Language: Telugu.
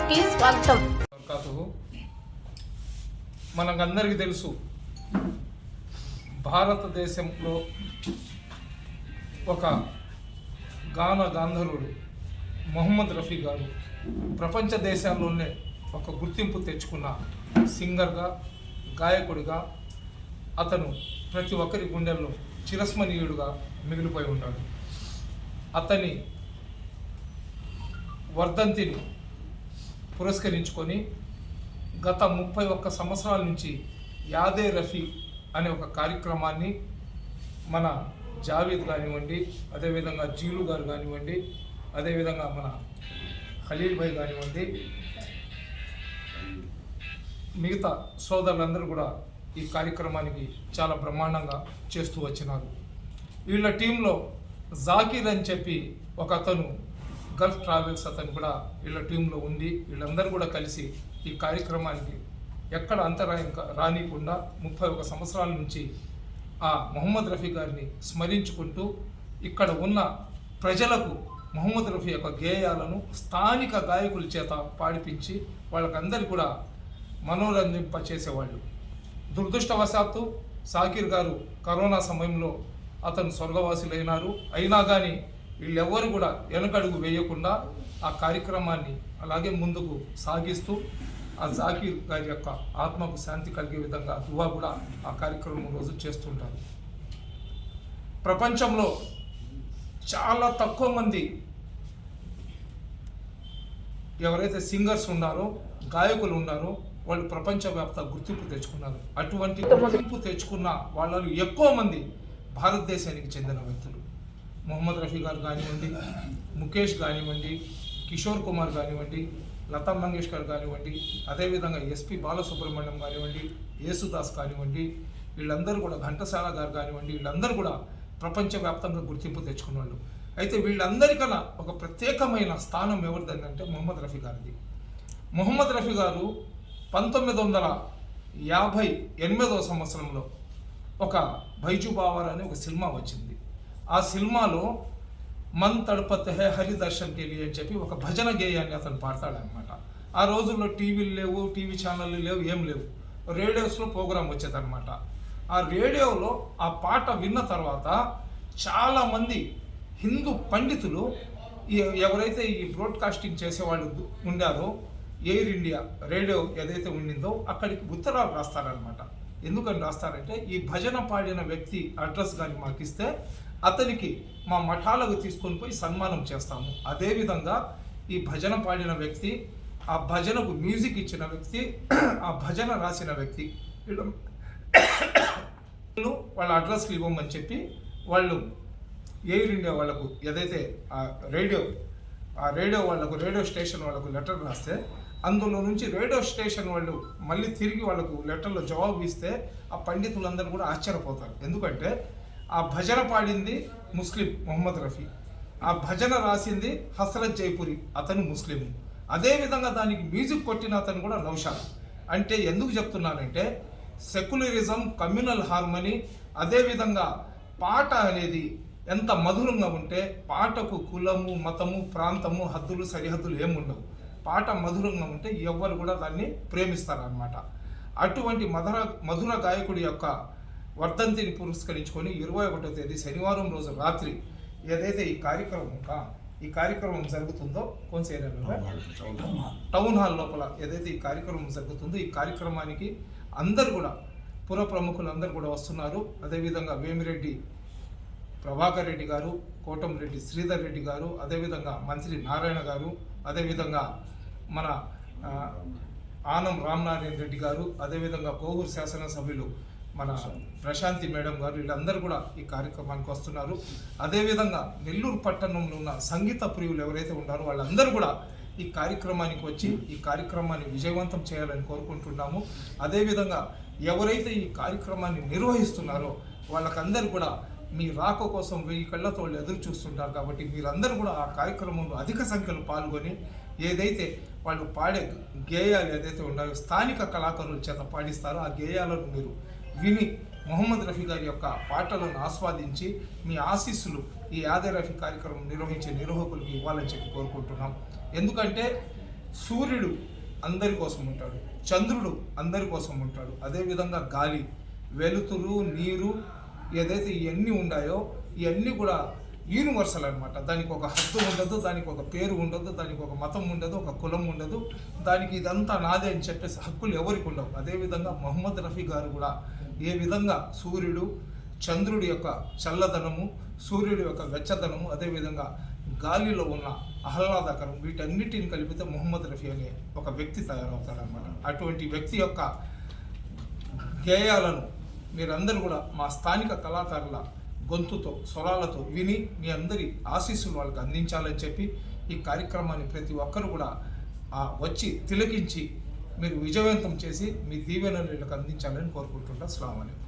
కి స్వాగతం. మనకందరికీ తెలుసు, భారతదేశంలో ఒక గాన గాంధర్వుడు మొహమ్మద్ రఫీ గారు ప్రపంచ దేశాల్లోనే ఒక గుర్తింపు తెచ్చుకున్న సింగర్గా, గాయకుడిగా అతను ప్రతి ఒక్కరి గుండెల్లో చిరస్మరణీయుడుగా మిగిలిపోయి ఉన్నాడు. అతని వర్ధంతిని పురస్కరించుకొని గత 31 సంవత్సరాల నుంచి యాదే రఫీ అనే ఒక కార్యక్రమాన్ని మన జావేద్ కానివ్వండి, అదేవిధంగా జీలు గారు కానివ్వండి, అదేవిధంగా మన ఖలీల్ భాయ్ కానివ్వండి, మిగతా సోదరులందరూ కూడా ఈ కార్యక్రమానికి చాలా బ్రహ్మాండంగా చేస్తూ వచ్చినారు. వీళ్ళ టీంలో జాకీర్ అని చెప్పి ఒక అతను గల్ఫ్ ట్రావెల్స్ అతను కూడా వీళ్ళ టీంలో ఉండి వీళ్ళందరూ కూడా కలిసి ఈ కార్యక్రమానికి ఎక్కడ అంతరాయం రానికుండా 31 సంవత్సరాల నుంచి ఆ మొహమ్మద్ రఫీ గారిని స్మరించుకుంటూ ఇక్కడ ఉన్న ప్రజలకు మొహమ్మద్ రఫీ యొక్క గేయాలను స్థానిక గాయకుల చేత పాడిపించి వాళ్ళకందరికీ కూడా మనోరంజింపచేసేవాళ్ళు. దురదృష్టవశాత్తు జాకీర్ గారు కరోనా సమయంలో అతను స్వర్గవాసులైనారు. అయినా కానీ వీళ్ళెవ్వరు కూడా వెనకడుగు వేయకుండా ఆ కార్యక్రమాన్ని అలాగే ముందుకు సాగిస్తూ ఆ జాకీర్ గారి యొక్క ఆత్మకు శాంతి కలిగే విధంగా దువా కూడా ఆ కార్యక్రమం రోజు చేస్తుంటారు. ప్రపంచంలో చాలా తక్కువ మంది ఎవరైతే సింగర్స్ ఉన్నారో, గాయకులు ఉన్నారో వాళ్ళు ప్రపంచవ్యాప్త గుర్తింపు తెచ్చుకున్నారు. అటువంటి గుర్తింపు తెచ్చుకున్న వాళ్ళలో ఎక్కువ మంది భారతదేశానికి చెందిన వ్యక్తులు. మొహమ్మద్ రఫీ గారు కానివ్వండి, ముఖేష్ కానివ్వండి, కిషోర్ కుమార్ కానివ్వండి, లతా మంగేష్కర్ కానివ్వండి, అదేవిధంగా ఎస్పి బాలసుబ్రహ్మణ్యం కానివ్వండి, యేసుదాస్ కానివ్వండి, వీళ్ళందరూ కూడా ఘంటసాల గారు కానివ్వండి, వీళ్ళందరూ కూడా ప్రపంచవ్యాప్తంగా గుర్తింపు తెచ్చుకున్న వాళ్ళు. అయితే వీళ్ళందరికన్నా ఒక ప్రత్యేకమైన స్థానం ఎవరిదంటే మొహమ్మద్ రఫీ గారిది. మొహమ్మద్ రఫీ గారు 1958 సంవత్సరంలో ఒక బైజు బావర్ అనే ఒక సినిమా వచ్చింది. ఆ సినిమాలో మన్ తడపత్ హే హరి దర్శన్ కే లియే అని చెప్పి ఒక భజన గేయాన్ని అతను పాడతాడనమాట. ఆ రోజుల్లో టీవీలు లేవు, టీవీ ఛానళ్ళు లేవు, ఏం లేవు. రేడియోస్లో ప్రోగ్రాం వచ్చేదన్నమాట. ఆ రేడియోలో ఆ పాట విన్న తర్వాత చాలామంది హిందూ పండితులు ఎవరైతే ఈ బ్రాడ్కాస్టింగ్ చేసేవాళ్ళు ఉండారో, ఎయిర్ ఇండియా రేడియో ఏదైతే ఉండిందో అక్కడికి ఉత్తరాలు రాస్తారనమాట. ఎందుకని రాస్తారంటే, ఈ భజన పాడిన వ్యక్తి అడ్రస్ కానీ మాకు ఇస్తే అతనికి మా మఠాలకు తీసుకొని పోయి సన్మానం చేస్తాము. అదేవిధంగా ఈ భజన పాడిన వ్యక్తి, ఆ భజనకు మ్యూజిక్ ఇచ్చిన వ్యక్తి, ఆ భజన రాసిన వ్యక్తి వాళ్ళ అడ్రస్లు ఇవ్వమని చెప్పి వాళ్ళు ఎయిర్ ఇండియా వాళ్ళకు ఏదైతే ఆ రేడియో వాళ్ళకు, రేడియో స్టేషన్ వాళ్ళకు లెటర్ రాస్తే అందులో నుంచి రేడియో స్టేషన్ వాళ్ళు మళ్ళీ తిరిగి వాళ్ళకు లెటర్లో జవాబు ఇస్తే ఆ పండితులందరూ కూడా ఆశ్చర్యపోతారు. ఎందుకంటే ఆ భజన పాడింది ముస్లిం మొహమ్మద్ రఫీ, ఆ భజన రాసింది హస్రత్ జైపురి, అతను ముస్లిం. అదేవిధంగా దానికి మ్యూజిక్ కొట్టిన అతను కూడా నౌషాద్. అంటే ఎందుకు చెప్తున్నానంటే, సెక్యులరిజం, కమ్యూనల్ హార్మనీ, అదేవిధంగా పాట అనేది ఎంత మధురంగా ఉంటే పాటకు కులము, మతము, ప్రాంతము, హద్దులు, సరిహద్దులు ఏముండవు. పాట మధురంగా ఉంటే ఎవ్వరు కూడా దాన్ని ప్రేమిస్తారనమాట. అటువంటి మధుర గాయకుడి యొక్క వర్ధంతిని పురస్కరించుకొని 21వ తేదీ శనివారం రోజు రాత్రి ఏదైతే ఈ కార్యక్రమం జరుగుతుందో కోన్సేరియాలో టౌన్ హాల్ లోపల ఏదైతే ఈ కార్యక్రమం జరుగుతుందో, ఈ కార్యక్రమానికి అందరు కూడా పుర ప్రముఖులు అందరు కూడా వస్తున్నారు. అదేవిధంగా వేమిరెడ్డి ప్రభాకర్ రెడ్డి గారు, కోటంరెడ్డి శ్రీధర్ రెడ్డి గారు, అదేవిధంగా మంత్రి నారాయణ గారు, అదేవిధంగా మన ఆనం రామనారాయణ రెడ్డి గారు, అదేవిధంగా కోవూరు శాసనసభ్యులు మన ప్రశాంతి మేడం గారు, వీళ్ళందరూ కూడా ఈ కార్యక్రమానికి వస్తున్నారు. అదేవిధంగా నెల్లూరు పట్టణంలో ఉన్న సంగీత ప్రియులు ఎవరైతే ఉన్నారో వాళ్ళందరూ కూడా ఈ కార్యక్రమానికి వచ్చి ఈ కార్యక్రమాన్ని విజయవంతం చేయాలని కోరుకుంటున్నాము. అదేవిధంగా ఎవరైతే ఈ కార్యక్రమాన్ని నిర్వహిస్తున్నారో వాళ్ళకందరూ కూడా మీ రాక కోసం 1000 కళ్ళతో వాళ్ళు ఎదురు చూస్తుంటారు. కాబట్టి మీరందరూ కూడా ఆ కార్యక్రమంలో అధిక సంఖ్యలో పాల్గొని ఏదైతే వాళ్ళు పాడే గేయాలు ఏదైతే ఉన్నాయో స్థానిక కళాకారుల చేత పాడిస్తారో ఆ గేయాలను మీరు విని మొహమ్మద్ రఫీ గారి యొక్క పాటలను ఆస్వాదించి మీ ఆశీస్సులు ఈ యాదే రఫీ కార్యక్రమం నిర్వహించే నిర్వాహకులకు ఇవ్వాలని చెప్పి కోరుకుంటున్నాం. ఎందుకంటే సూర్యుడు అందరి కోసం ఉంటాడు, చంద్రుడు అందరి కోసం ఉంటాడు, అదేవిధంగా గాలి, వెలుతురు, నీరు ఏదైతే ఇవన్నీ ఉన్నాయో ఇవన్నీ కూడా యూనివర్సల్ అనమాట. దానికి ఒక హద్దు ఉండదు, దానికి ఒక పేరు ఉండదు, దానికి ఒక మతం ఉండదు, ఒక కులం ఉండదు, దానికి ఇదంతా నాదే అని చెప్పేసి హక్కులు ఎవరికి ఉండవు. అదేవిధంగా మొహమ్మద్ రఫీ గారు కూడా ఏ విధంగా సూర్యుడు, చంద్రుడి యొక్క చల్లదనము, సూర్యుడి యొక్క వెచ్చదనము, అదేవిధంగా గాలిలో ఉన్న ఆహ్లాదకరం, వీటన్నిటిని కలిపితే మొహమ్మద్ రఫీ అనే ఒక వ్యక్తి తయారవుతారనమాట. అటువంటి వ్యక్తి యొక్క గేయాలను మీరందరూ కూడా మా స్థానిక కళాకారుల గొంతుతో, స్వరాలతో విని మీ అందరి ఆశీస్సులు వాళ్ళకి అందించాలని చెప్పి ఈ కార్యక్రమాన్ని ప్రతి ఒక్కరు కూడా వచ్చి తిలకించి మీరు విజయవంతం చేసి మీ దీవెనలు వీళ్ళకి అందించాలని కోరుకుంటుంటా. అస్సలాము అలైకుం.